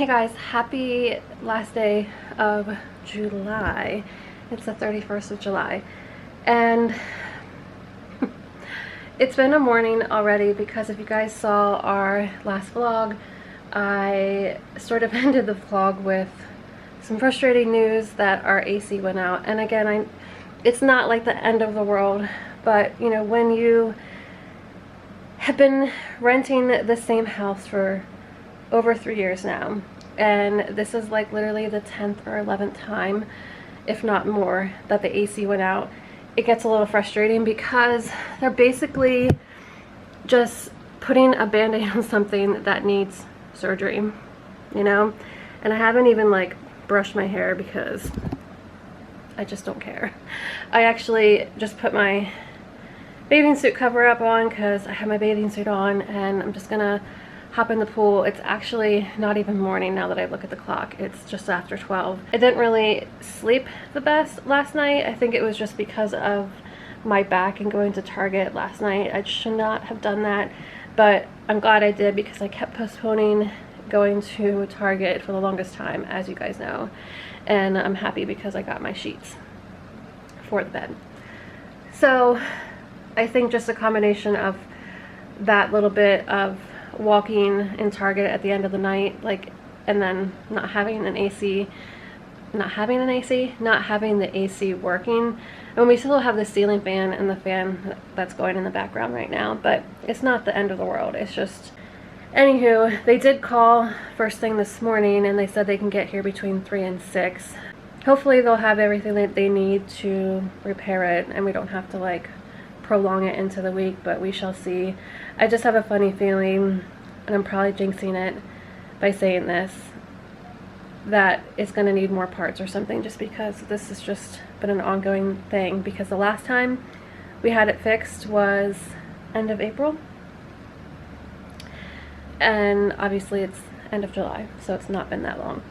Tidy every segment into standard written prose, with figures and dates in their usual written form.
Hey guys, happy last day of July. It's the 31st of July. And it's been a morning already because if you guys saw our last vlog, I sort of ended the vlog with some frustrating news that our AC went out. And again, it's not like the end of the world, but you know, when you have been renting the same house for over 3 years now, and this is like literally the 10th or 11th time, if not more, that the AC went out, it gets a little frustrating because they're basically just putting a band-aid on something that needs surgery, you know? And I haven't even like brushed my hair because I just don't care. I actually just put my bathing suit cover up on because I have my bathing suit on, and I'm just gonna hop in the pool. It's actually not even morning now that I look at the clock. It's just after 12. I didn't really sleep the best last night. I think it was just because of my back and going to Target last night. I should not have done that, but I'm glad I did because I kept postponing going to Target for the longest time, as you guys know, and I'm happy because I got my sheets for the bed. So I think just a combination of that little bit of walking in Target at the end of the night, like, and then not having the AC working. And we still have the ceiling fan and the fan that's going in the background right now, but it's not the end of the world. It's just, anywho, they did call first thing this morning and they said they can get here between 3 and 6. Hopefully they'll have everything that they need to repair it and we don't have to like prolong it into the week, but we shall see. I just have a funny feeling, and I'm probably jinxing it by saying this, that it's going to need more parts or something, just because this has just been an ongoing thing, because the last time we had it fixed was end of April, and obviously it's end of July, so it's not been that long.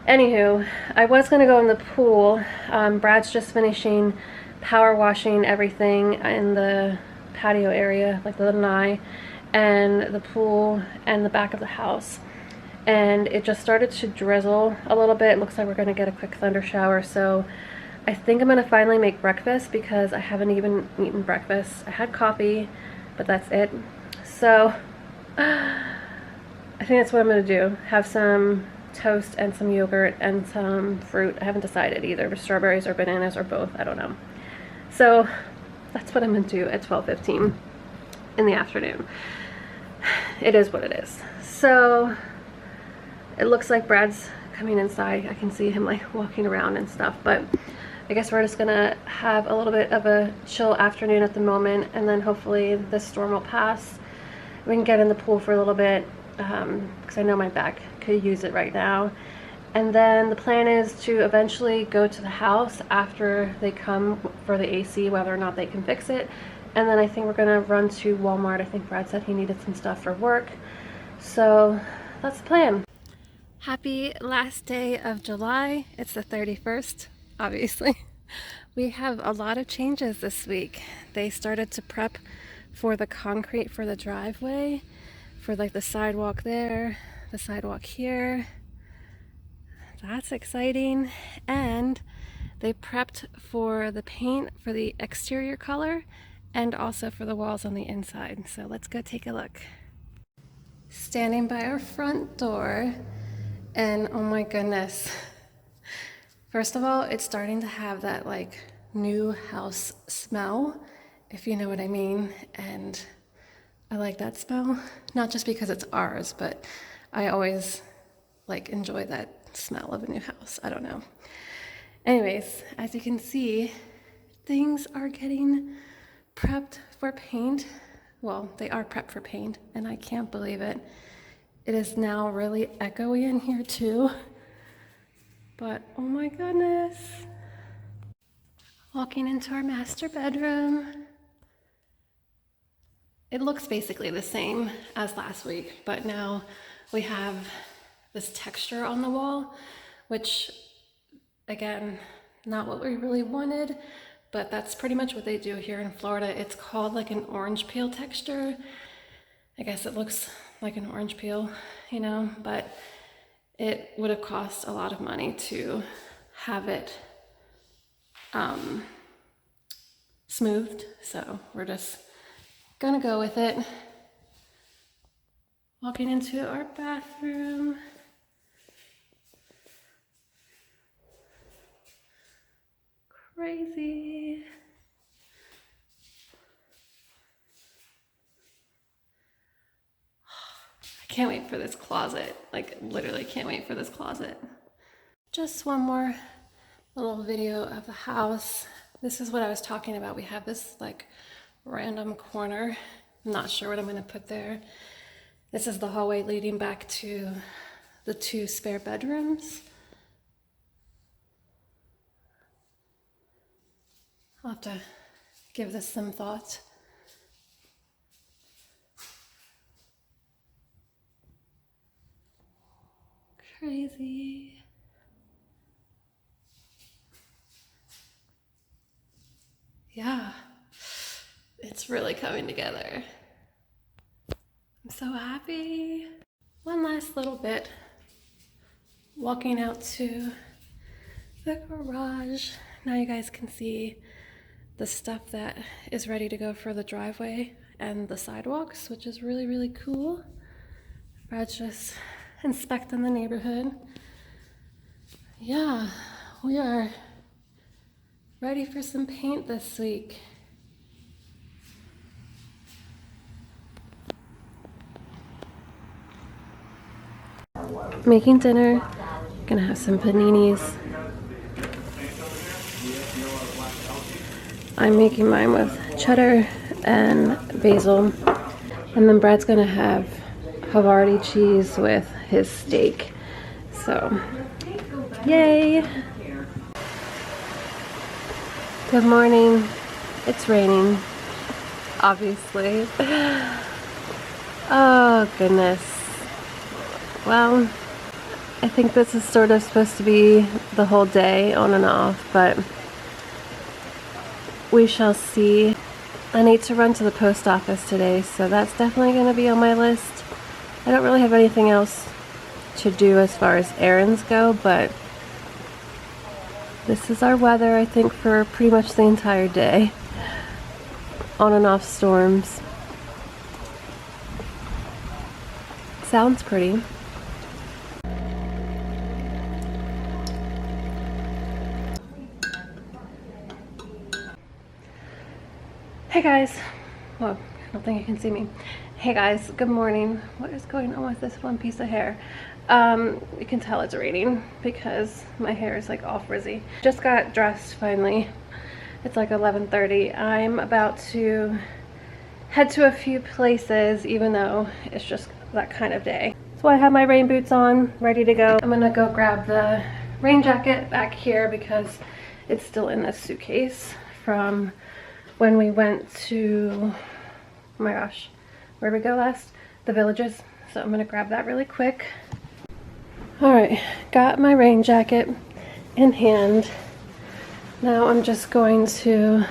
Anywho, I was going to go in the pool. Brad's just finishing power washing everything in the patio area, like the lanai and the pool and the back of the house, and it just started to drizzle a little bit. It looks like we're going to get a quick thunder shower, so I think I'm going to finally make breakfast because I haven't even eaten breakfast. I had coffee, but that's it. So I think that's what I'm going to do. Have some toast and some yogurt and some fruit. I haven't decided either, strawberries or bananas or both, I don't know. So that's what I'm going to do at 12:15 in the afternoon. It is what it is. So it looks like Brad's coming inside. I can see him like walking around and stuff, but I guess we're just going to have a little bit of a chill afternoon at the moment, and then hopefully this storm will pass. We can get in the pool for a little bit because I know my back could use it right now. And then the plan is to eventually go to the house after they come for the AC, whether or not they can fix it. And then I think we're gonna run to Walmart. I think Brad said he needed some stuff for work. So that's the plan. Happy last day of July. It's the 31st, obviously. We have a lot of changes this week. They started to prep for the concrete for the driveway, for like the sidewalk there, the sidewalk here. That's exciting. And they prepped for the paint for the exterior color and also for the walls on the inside. So let's go take a look. Standing by our front door, and oh my goodness. First of all, it's starting to have that like new house smell, if you know what I mean. And I like that smell, not just because it's ours, but I always like enjoy that smell of a new house. I don't know. Anyways, as you can see, things are getting prepped for paint. Well, they are prepped for paint, and I can't believe it. It is now really echoey in here too. But oh my goodness. Walking into our master bedroom. It looks basically the same as last week, but now we have this texture on the wall, which again, not what we really wanted, but that's pretty much what they do here in Florida. It's called like an orange peel texture. I guess it looks like an orange peel, you know, but it would have cost a lot of money to have it smoothed. So we're just gonna go with it. Walking into our bathroom. Crazy. I can't wait for this closet. Like, literally can't wait for this closet. Just one more little video of the house. This is what I was talking about. We have this like random corner. I'm not sure what I'm gonna put there. This is the hallway leading back to the 2 spare bedrooms. I'll have to give this some thought. Crazy. Yeah, it's really coming together. I'm so happy. One last little bit. Walking out to the garage. Now you guys can see the stuff that is ready to go for the driveway and the sidewalks, which is really, really cool. Brad's just inspecting the neighborhood. Yeah, we are ready for some paint this week. Making dinner, gonna have some paninis. I'm making mine with cheddar and basil. And then Brad's gonna have Havarti cheese with his steak. So, yay! Good morning. It's raining, obviously. Oh, goodness. Well, I think this is sort of supposed to be the whole day, on and off, but we shall see. I need to run to the post office today, so that's definitely going to be on my list. I don't really have anything else to do as far as errands go, but this is our weather, I think, for pretty much the entire day. On and off storms. Sounds pretty. Hey guys. Whoa, I don't think you can see me. Hey guys, good morning. What is going on with this one piece of hair? You can tell it's raining because my hair is like all frizzy. Just got dressed finally. It's like 11:30. I'm about to head to a few places, even though it's just that kind of day. So I have my rain boots on, ready to go. I'm gonna go grab the rain jacket back here because it's still in this suitcase from when we went to, oh my gosh, where'd we go last? The Villages. So I'm gonna grab that really quick. All right, got my rain jacket in hand. Now I'm just going to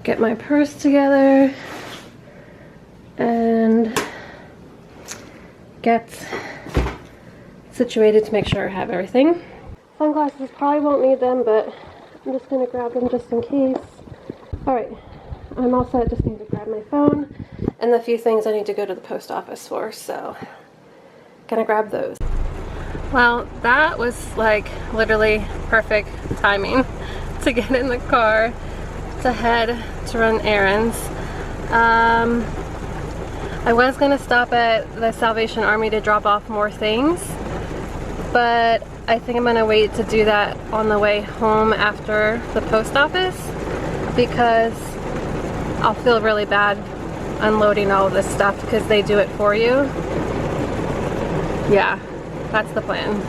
get my purse together and get situated to make sure I have everything. Sunglasses, probably won't need them, but I'm just gonna grab them just in case. All right, I'm all set. Just need to grab my phone and the few things I need to go to the post office for, so gonna grab those. Well, that was like literally perfect timing to get in the car to head to run errands. I was gonna stop at the Salvation Army to drop off more things, but I think I'm gonna wait to do that on the way home after the post office, because I'll feel really bad unloading all of this stuff because they do it for you. Yeah, that's the plan.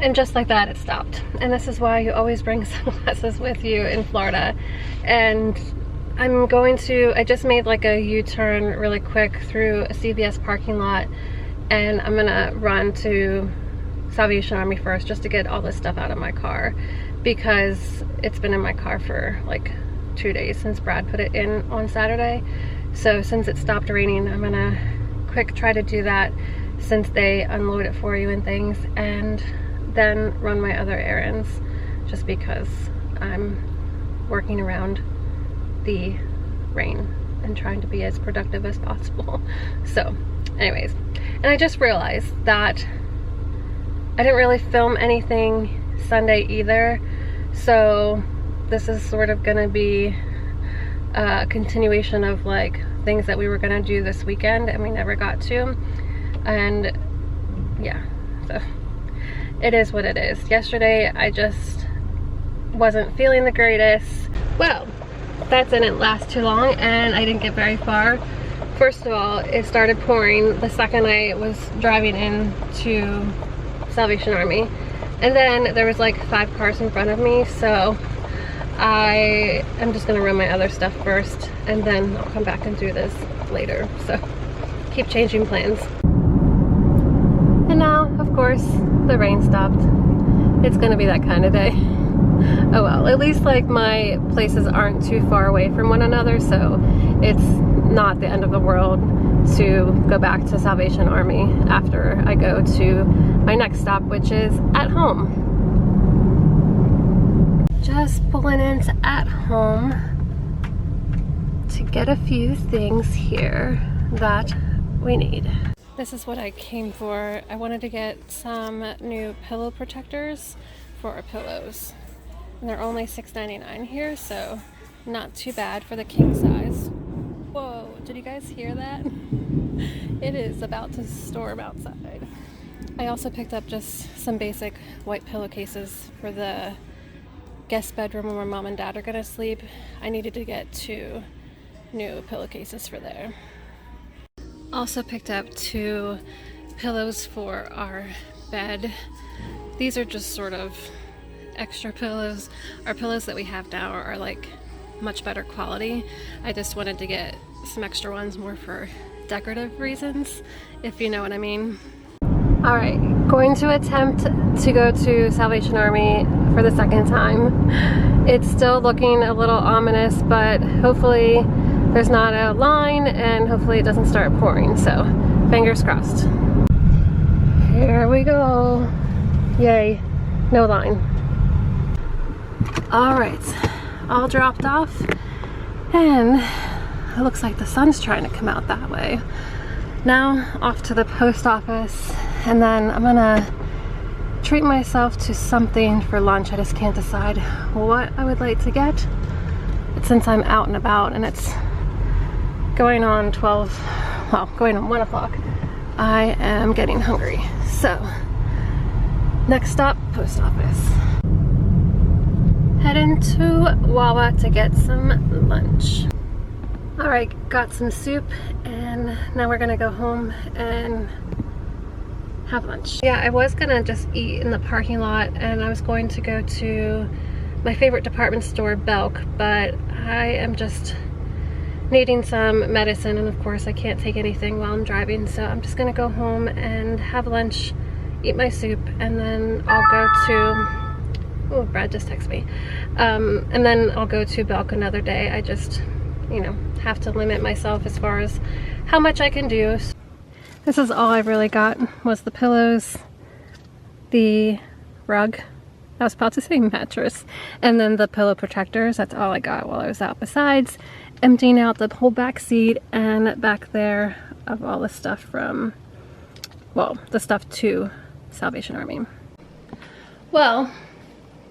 And just like that, it stopped. And this is why you always bring sunglasses with you in Florida. And I just made like a U-turn really quick through a CVS parking lot, and I'm gonna run to Salvation Army first just to get all this stuff out of my car, because it's been in my car for like 2 days since Brad put it in on Saturday. So since it stopped raining, I'm gonna quick try to do that, since they unload it for you and things, and then run my other errands just because I'm working around the rain and trying to be as productive as possible. So anyways, and I just realized that I didn't really film anything Sunday either, so this is sort of gonna be a continuation of like things that we were gonna do this weekend and we never got to. And yeah, so it is what it is. Yesterday I just wasn't feeling the greatest. Well, that didn't last too long and I didn't get very far. First of all, it started pouring the second I was driving into Salvation Army, and then there was like 5 cars in front of me, so I am just gonna run my other stuff first and then I'll come back and do this later. So keep changing plans. And now, of course, the rain stopped. It's gonna be that kind of day. Oh well, at least like my places aren't too far away from one another, so it's not the end of the world to go back to Salvation Army after I go to my next stop, which is at home. Just pulling into at home to get a few things here that we need. This is what I came for. I wanted to get some new pillow protectors for our pillows. And they're only $6.99 here, so not too bad for the king size. Whoa, did you guys hear that? It is about to storm outside. I also picked up just some basic white pillowcases for the guest bedroom where mom and dad are gonna sleep. I needed to get 2 new pillowcases for there. Also picked up 2 pillows for our bed. These are just sort of extra pillows. Our pillows that we have now are like much better quality. I just wanted to get some extra ones more for decorative reasons, if you know what I mean. Alright, going to attempt to go to Salvation Army for the second time. It's still looking a little ominous, but hopefully there's not a line and hopefully it doesn't start pouring, so fingers crossed. Here we go. Yay, no line. Alright, all dropped off and it looks like the sun's trying to come out that way. Now off to the post office, and then I'm gonna treat myself to something for lunch. I just can't decide what I would like to get. But since I'm out and about and it's going on 1 o'clock, I am getting hungry. So next stop, post office. Heading to Wawa to get some lunch. Alright, got some soup and now we're gonna go home and have lunch. Yeah, I was gonna just eat in the parking lot and I was going to go to my favorite department store, Belk, but I am just needing some medicine and of course I can't take anything while I'm driving, so I'm just gonna go home and have lunch, eat my soup, and then I'll go to... Oh, Brad just texted me. And then I'll go to Belk another day. I just, you know, have to limit myself as far as how much I can do. This is all I really got, was the pillows, the rug, I was about to say mattress, and then the pillow protectors. That's all I got while I was out, besides emptying out the whole back seat and back there of all the stuff from, well, the stuff to Salvation Army. Well,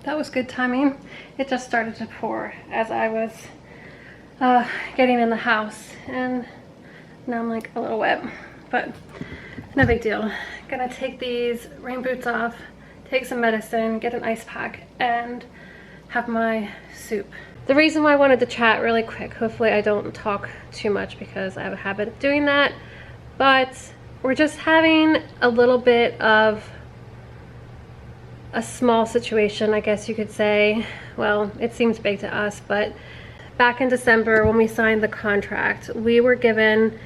that was good timing. It just started to pour as I was getting in the house, and now I'm like a little wet, but no big deal. Gonna take these rain boots off, take some medicine, get an ice pack, and have my soup. The reason why I wanted to chat really quick, hopefully I don't talk too much because I have a habit of doing that, but we're just having a little bit of a small situation, I guess you could say. Well, it seems big to us, but back in December when we signed the contract, we were given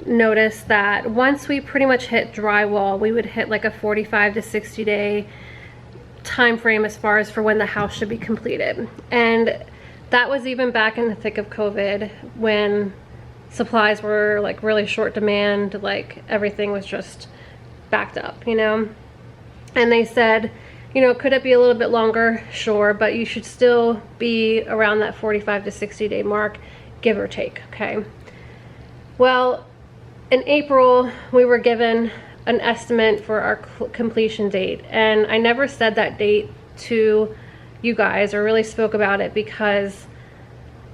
notice that once we pretty much hit drywall, we would hit like a 45 to 60 day time frame as far as for when the house should be completed. And that was even back in the thick of COVID, when supplies were like really short demand, like everything was just backed up, you know. And they said, you know, could it be a little bit longer? Sure, but you should still be around that 45 to 60 day mark, give or take, okay? Well, in April, we were given an estimate for our completion date, and I never said that date to you guys or really spoke about it because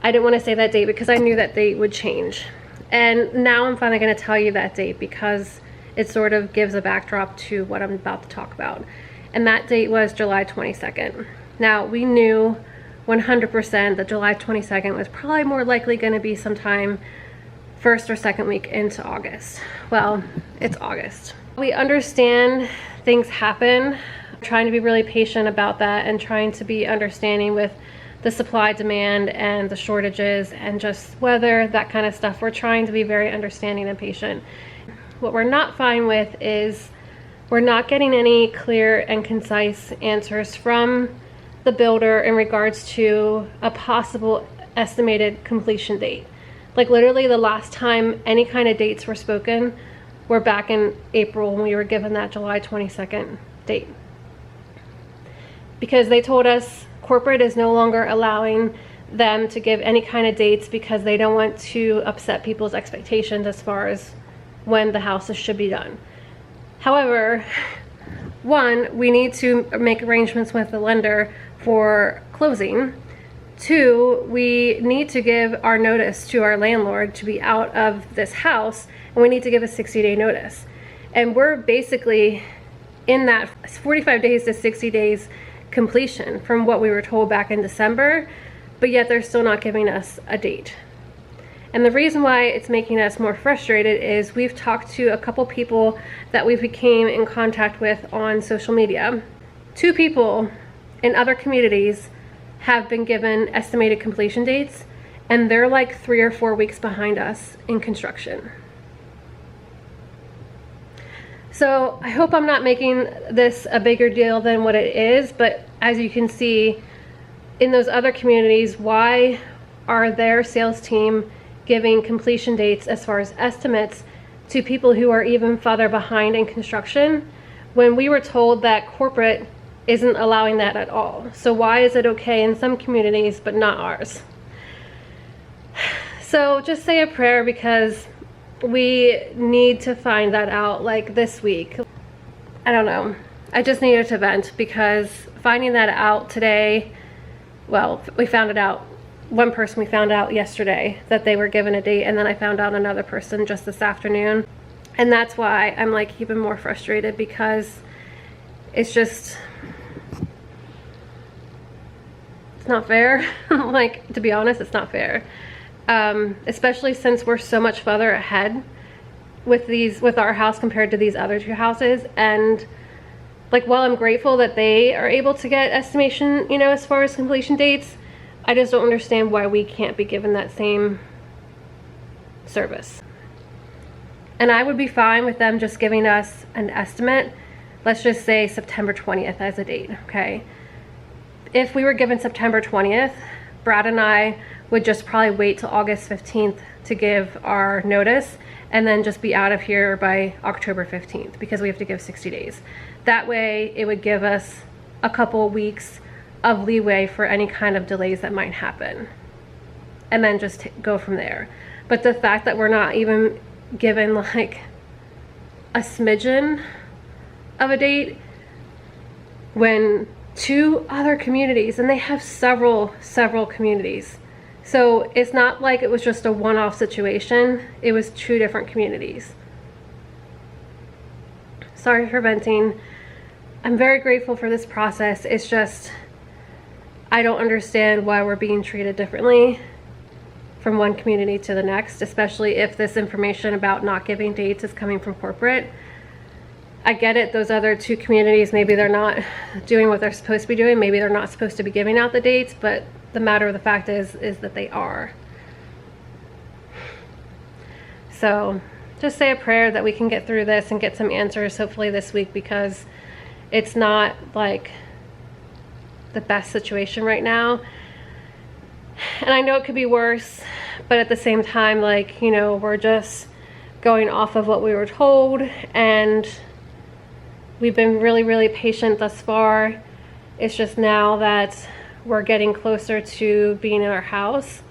I didn't want to say that date because I knew that date would change. And now I'm finally going to tell you that date because it sort of gives a backdrop to what I'm about to talk about. And that date was July 22nd. Now, we knew 100% that July 22nd was probably more likely going to be sometime first or second week into August. Well, it's August. We understand things happen. I'm trying to be really patient about that and trying to be understanding with the supply demand and the shortages and just weather, that kind of stuff. We're trying to be very understanding and patient. What we're not fine with is we're not getting any clear and concise answers from the builder in regards to a possible estimated completion date. Like literally the last time any kind of dates were spoken were back in April when we were given that July 22nd date. Because they told us corporate is no longer allowing them to give any kind of dates because they don't want to upset people's expectations as far as when the houses should be done. However, one, we need to make arrangements with the lender for closing. Two, we need to give our notice to our landlord to be out of this house, and we need to give a 60-day notice. And we're basically in that 45 days to 60 days completion from what we were told back in December, but yet they're still not giving us a date. And the reason why it's making us more frustrated is we've talked to a couple people that we became in contact with on social media. 2 people in other communities have been given estimated completion dates, and they're like 3 or 4 weeks behind us in construction. So I hope I'm not making this a bigger deal than what it is, but as you can see in those other communities, why are their sales team giving completion dates as far as estimates to people who are even further behind in construction when we were told that corporate isn't allowing that at all? So why is it okay in some communities but not ours? So just say a prayer because we need to find that out like this week. I don't know. I just needed to vent because finding that out today, well, we found it out. One person we found out yesterday that they were given a date, and then I found out another person just this afternoon. And that's why I'm like even more frustrated because it's just, it's not fair. Like, to be honest, it's not fair. Especially since we're so much further ahead with our house compared to these other 2 houses. And like, while I'm grateful that they are able to get estimation, you know, as far as completion dates, I just don't understand why we can't be given that same service. And I would be fine with them just giving us an estimate. Let's just say September 20th as a date, okay? If we were given September 20th, Brad and I would just probably wait till August 15th to give our notice and then just be out of here by October 15th because we have to give 60 days. That way it would give us a couple weeks of leeway for any kind of delays that might happen and then just go from there. But the fact that we're not even given like a smidgen of a date when 2 other communities, and they have several communities, so it's not like it was just a one-off situation. It was 2 different communities. Sorry for venting. I'm very grateful for this process. It's just, I don't understand why we're being treated differently from one community to the next, especially if this information about not giving dates is coming from corporate. I get it, those other 2 communities, maybe they're not doing what they're supposed to be doing. Maybe they're not supposed to be giving out the dates, but the matter of the fact is that they are. So just say a prayer that we can get through this and get some answers hopefully this week, because it's not like the best situation right now. And I know it could be worse, but at the same time, like, you know, we're just going off of what we were told, and We've been really patient thus far. It's just now that we're getting closer to being in our house,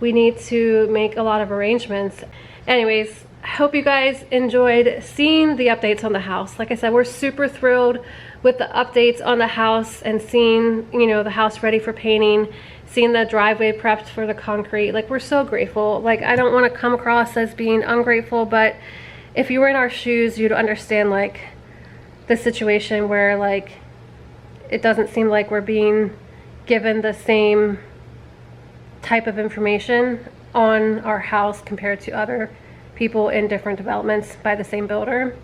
we need to make a lot of arrangements. Anyways, I hope you guys enjoyed seeing the updates on the house. Like I said, we're super thrilled with the updates on the house and seeing, you know, the house ready for painting, seeing the driveway prepped for the concrete. Like, we're so grateful. Like, I don't want to come across as being ungrateful, but if you were in our shoes, you'd understand, like, the situation where, like, it doesn't seem like we're being given the same type of information on our house compared to other people in different developments by the same builder.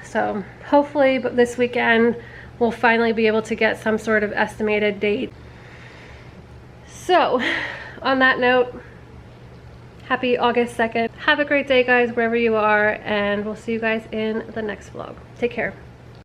So hopefully this weekend we'll finally be able to get some sort of estimated date. So on that note, happy August 2nd. Have a great day, guys, wherever you are, and we'll see you guys in the next vlog. Take care.